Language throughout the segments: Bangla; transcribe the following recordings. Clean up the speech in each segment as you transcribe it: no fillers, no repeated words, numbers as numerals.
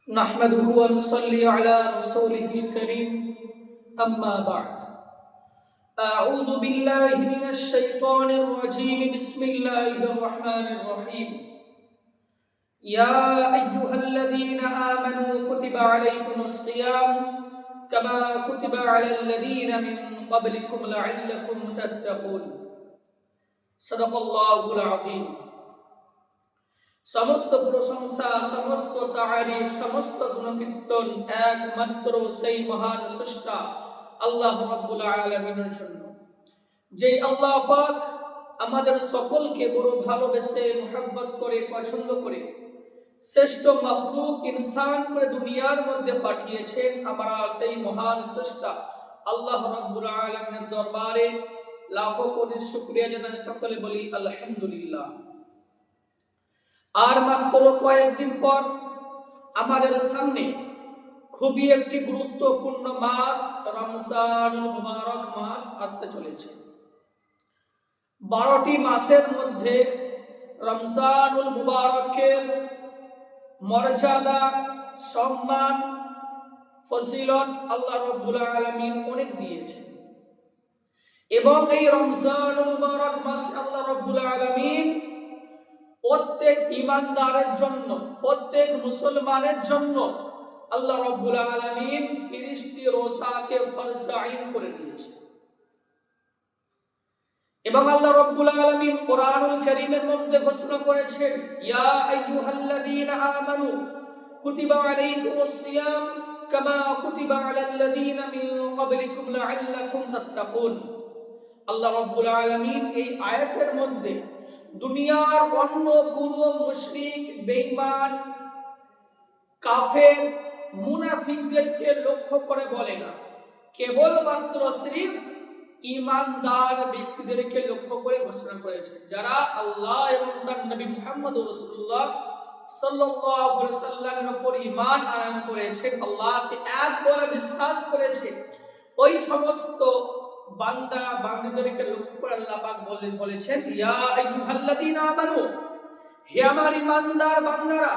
نحمده ونصلي على رسوله الكريم أما بعد أعوذ بالله من الشيطان الرجيم بسم الله الرحمن الرحيم يا أيها الذين آمنوا كتب عليكم الصيام كما كتب على الذين من قبلكم لعلكم تتقون صدق الله العظيم সমস্ত প্রশংসা, সমস্ত তারিফ, সমস্ত গুণকীর্তন একমাত্র সেই মহান স্রষ্টা আল্লাহ রাব্বুল আলামিনের জন্য, যেই আল্লাহ পাক আমাদের সকলকে বড় ভালোবেসে মুহাব্বত করে পছন্দ করে শ্রেষ্ঠ মাখলুক ইনসান করে দুনিয়ার মধ্যে পাঠিয়েছেন। আমরা সেই মহান স্রষ্টা আল্লাহ রাব্বুল আলামিনের দরবারে লাখো কোটি শুকরিয়া জানাই, সকলে বলি আলহামদুলিল্লাহ। আর মাত্র কয়েকদিন পর আমাদের সামনে খুবই একটি গুরুত্বপূর্ণ মাস রমজানুল মুবারক মাস আসতে চলেছে। 12টি মাসের মধ্যে রমজানুল মুবারকের মর্যাদা, সম্মান, ফজিলত আল্লাহ রাব্বুল আলামিন অনেক দিয়েছে এবং এই রমজানুল মুবারক মাসে আল্লাহ রাব্বুল আলামিন প্রত্যেক ঈমানদারের জন্য, প্রত্যেক মুসলমানের জন্য আল্লাহ রাব্বুল আলামিন 30টি রোজাকে ফরজ আইন করে দিয়েছে। এবং আল্লাহ রাব্বুল আলামিন কোরআনুল কারীমের মধ্যে ঘোষণা করেছেন, ইয়া আইয়ুহাল্লাযীনা আমানু কুতিবা আলাইকুমুস সিয়াম কামা কুতিবা আলাল্লাযীনা মিন ক্বাবলিকুম লাআল্লাকুম তাত্তাকুন। আল্লাহ রাব্বুল আলামিন এই আয়াতের মধ্যে দুনিয়ার অন্য কোন মুশরিক, বেঈমান, কাফের, মুনাফিকদেরকে লক্ষ্য করে বলে না, কেবলমাত্র সির্ফ ঈমানদার ব্যক্তিদেরকে লক্ষ্য করে ঘোষণা করেছেন, যারা আল্লাহ এবং তার নবী মুহাম্মদ রাসূলুল্লাহ সাল্লাল্লাহু আলাইহি সাল্লামের উপর ঈমান আনয়ন করেছেন, আল্লাহকে এক বলে বিশ্বাস করেছে। ওই সমস্ত বান্দা বান্দীদেরকে লক্ষ্য করে আল্লাহ পাক বলেছেন, ইয়া আইয়ুহাল্লাযীনা আমানু, হে আমার ঈমানদার বান্দারা,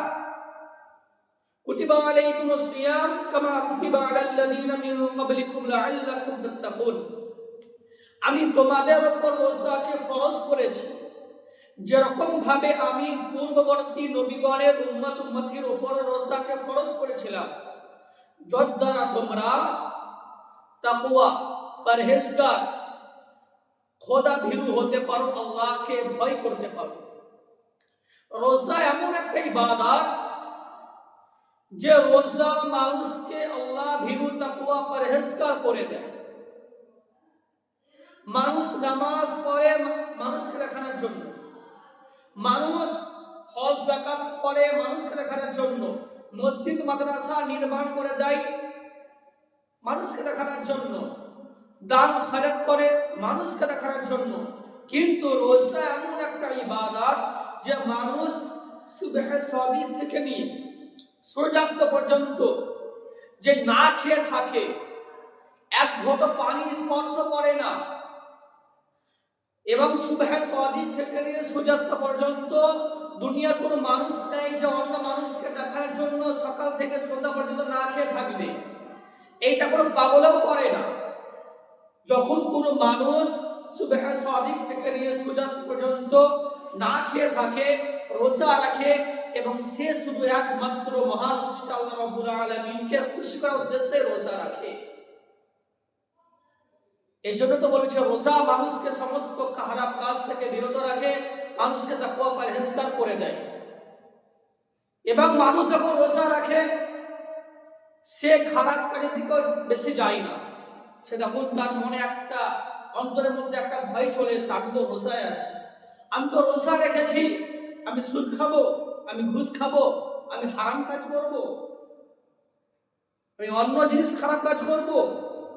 কুতিবা আলাইকুমুস সিয়াম কামা কুতিবা আলাল্লাযীনা মিন ক্বাবলিকুম লাআল্লাকুম তাত্তাকুন। আমি তোমাদের উপর রোজাকে ফরজ করেছি যেরকম ভাবে আমি পূর্ববর্তী নবীগণের উম্মতির উপর রোজাকে ফরজ করেছিলাম, যদ্বারা তোমরা তাকওয়া, পরহেজগার, খোদা ভীরু হতে পারো, আল্লাহকে ভয় করতে পারো। রোজা এমন একটা ইবাদত যে রোজা মানুষকে আল্লাহ ভীরু, তাকওয়া, পরহেজগার করে দেয়। মানুষ নামাজ পড়ে মানুষকে দেখানোর জন্য, মানুষ হজ যাকাত করে মানুষকে দেখানোর জন্য, মসজিদ মাদ্রাসা নির্মাণ করে দেয় মানুষকে দেখানোর জন্য, দান খয়রাত করে মানুষকে দেখানোর জন্য। কিন্তু রোজা এমন একটা ইবাদত যে মানুষ সুবহ সাদিক থেকে নিয়ে সূর্যাস্ত পর্যন্ত যে না খেয়ে থাকে, এক ঘট পানি স্পর্শ করে না, এবং সুবহ সাদিক থেকে নিয়ে সূর্যাস্ত পর্যন্ত দুনিয়ার কোনো মানুষ নেই যে অন্য মানুষকে দেখার জন্য সকাল থেকে সন্ধ্যা পর্যন্ত না খেয়ে থাকবে। এইটা কোনো পাগলও করে না। যখন কোনো মানুষ সুবহ সাদিক থেকে নিয়ে সূর্যাস্ত পর্যন্ত না খেয়ে থাকে, রোজা রাখে, এবং সে শুধু একমাত্র মহান স্রষ্টা আল্লাহ রাব্বুল আলামিনকে খুশি করার উদ্দেশ্যে রোজা রাখে। এই জন্য তো বলেছে রোজা মানুষকে সমস্ত খারাপ কাজ থেকে বিরত রাখে, মানুষকে তাকওয়া পরহেজগার করে দেয়। এবং মানুষ যখন রোজা রাখে সে খারাপ কাজের দিকে বেশি যায় না। সে যখন তার মনে একটা, অন্তরের মধ্যে একটা ভয় চলে এসে, আমি তো রোজায় আছি, আমি তো রোজা রেখেছি, আমি সুদ খাবো, আমি ঘুষ খাবো, আমি হারাম কাজ করব, আমি অন্য জিনিস খারাপ কাজ করব,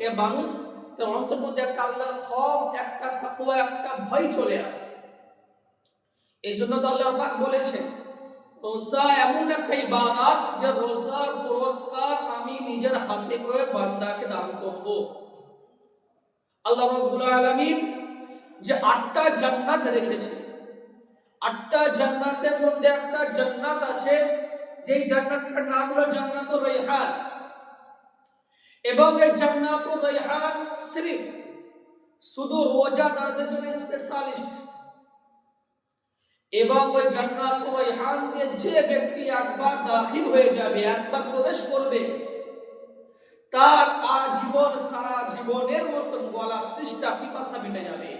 এ মানুষ তার অন্তরের মধ্যে একটা আল্লাহর খৌফ, একটা তাকওয়া, একটা ভয় চলে আসে। এই জন্য তো আল্লাহ পাক বলেছেন রোজা এমন একটা ইবাদত যে রোজার পুরস্কার আমি নিজের হাতে করে বান্দাকে দান করব। আল্লাহ রাব্বুল আলামিন যে 8টা জান্নাত রেখেছে, 8টা জান্নাতের মধ্যে একটা জান্নাত আছে যেই জান্নাতের নাম হলো জান্নাতুর রাইহান, এবং এই জান্নাতুর রাইহান সিরিফ শুধু রোজাদারদের জন্য স্পেশালিস্ট। এবং ওই জান্নাতুর রাইহান দিয়ে যে ব্যক্তি একবার দাখিল হয়ে যাবে, একবার প্রবেশ করবে, তার আজীবন সারা জীবনের মতন গলা তৃষ্ণা পিপাসা মিটে যাবে।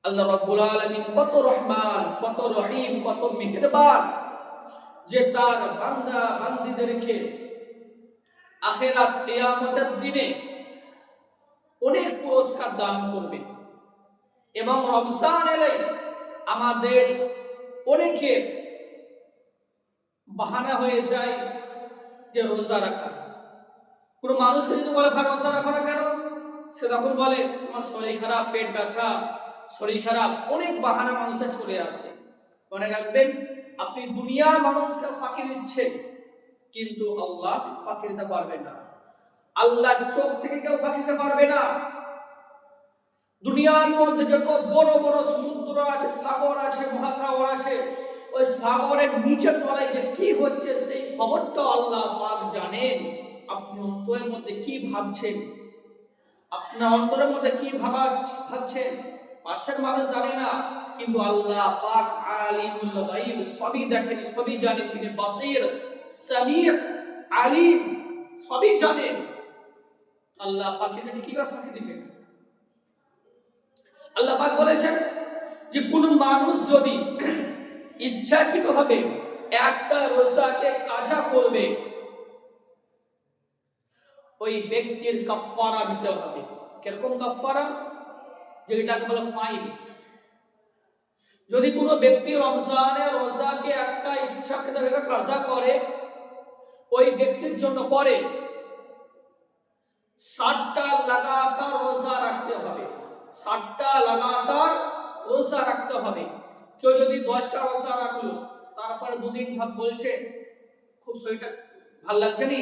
আল্লাহ রাব্বুল আলামিন কত রহমান, কত রহিম, কত মেহেরবান, যে তার বান্দা বান্দীদেরকে আখিরাত কিয়ামতের দিনে অনেক পুরস্কার দান করবে। এবং রমজান এলে আমাদের অনেকের বাহানা হয়ে যায় যে রোজা রাখা। কোনো মানুষ যদি বলে ভাই রোজা রাখো না কেন, সে তখন বলে আমার শরীর খারাপ, পেট ব্যথা, শরীর খারাপ, অনেক বাহানা মানুষের চলে আসে। মনে রাখবেন, আপনি দুনিয়ার মানুষকে ফাঁকি দিচ্ছেন, কিন্তু আল্লাহ ফাঁকি দিতে পারবেন না। আল্লাহর চোখ থেকে কেউ ফাঁকি দিতে পারবে না। দুনিয়ার মধ্যে যত বড় বড় সমুদ্র আছে, সাগর আছে, মহাসাগর আছে, ওই সাগরের নিচের তলায় যে কি হচ্ছে সেই খবরটা আল্লাহ পাক জানেন। আপনি অন্তরের মধ্যে কি ভাবছেন, আপনার অন্তরের মধ্যে কি ভাবছেন, পাশের মানুষ জানে না, কিন্তু আল্লাহ পাক আলিমুল গায়ব, সবই দেখেন, সবই জানেন। তিনি বাসীর, সামির, আলিম, সবই জানেন। আল্লাহ পাকের কাছে কি করে ফাঁকি দিবেন? আল্লাহ পাক বলেছেন যে কোন মানুষ যদি ইচ্ছাকৃতভাবে একটা রোজাকে কাজা করবে, ওই ব্যক্তির কাফারা দিতে হবে। কিরকম কাফারা? যেটাকে বলে ফাইন। যদি কোনো ব্যক্তি রমজানে রোজাকে একটা ইচ্ছাকৃতভাবে কাজা করে, ওই ব্যক্তির জন্য পরে 60টা লাগাতার রোজা রাখতে হবে। 60টা লাগাতার রোজা রাখতে হবে। কেউ যদি 10টা রোজা রাখলো, তারপরে দুদিন ভাব বলছে খুব শরীরটা ভাল লাগছে নি,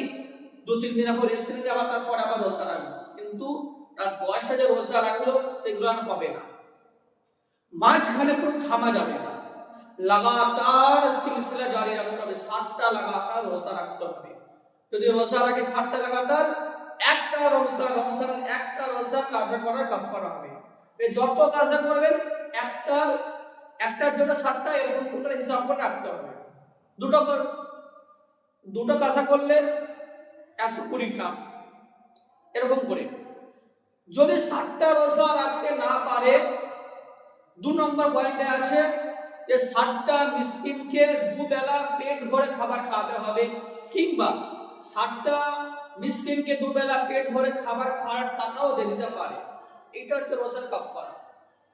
2-3 দিন আবার রেস্ট নিতে, আবার তারপরে আবার রোজা রাখলো, কিন্তু তার 10টা যে রোজা রাখলো সেগুলো আর হবে না। মাঝখানে কোনো থামা যাবে না, লাগাতার সিলসিলা জারি রাখতে হবে। 60টা লাগাতার রোজা রাখতে হবে। যদি রোজা রাখে 60টা লাগাতার, একটা রমজানের একটা রোজা কাজা করার কাফারা হবে। যত কাজা করবেন একটার জন্য 60টা, এরকম করে হিসাব করে রাখতে হবে। দুটো কাজা করলে 120টা, এরকম করে। যদি 60টা রোজা রাখতে না পারে, 2 নম্বর পয়েন্টে আছে যে 60টা মিসকিনকে দুবেলা পেট ভরে খাবার খাওয়াতে হবে, কিংবা 60টা মিসকিনকে দুবেলা পেট ভরে খাবার খাওয়ার টাকাও দিয়ে দিতে পারে। এটা হচ্ছে রোজার কাফারা।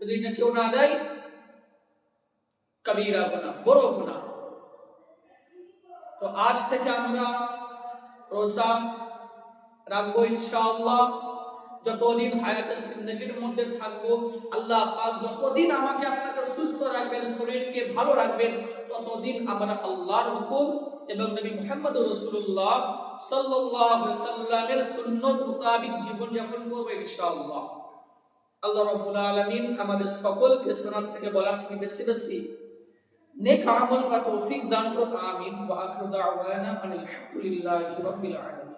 যদি এটা কেউ না দেয়, কবিরা গুনাহ, বড় গুনাহ। তো আজ থেকে আমরা রোজা রাখবো ইনশাআল্লাহ। যতদিন হায়াতের জিন্দেগির মধ্যে থাকবো, আল্লাহ পাক যতদিন আমাকে আপনাকে সুস্থ রাখবেন, শরীরকে ভালো রাখবেন, ততদিন আমরা আল্লাহর হুকুম এবং নবী মুহাম্মদ রাসূলুল্লাহ সাল্লাল্লাহু আলাইহি সাল্লামের সুন্নাত মোতাবেক জীবন যাপন করব ইনশাআল্লাহ। আল্লাহ রাব্বুল আলামিন আমাদের সকলকে সুন্নাত থেকে বলার থেকে বেশি বেশি নেক আমল করার তৌফিক দান করুন। আমিন। ওয়া আখিরু দাওয়ানা আনিল হামদুলিল্লাহি রাব্বিল আলামিন।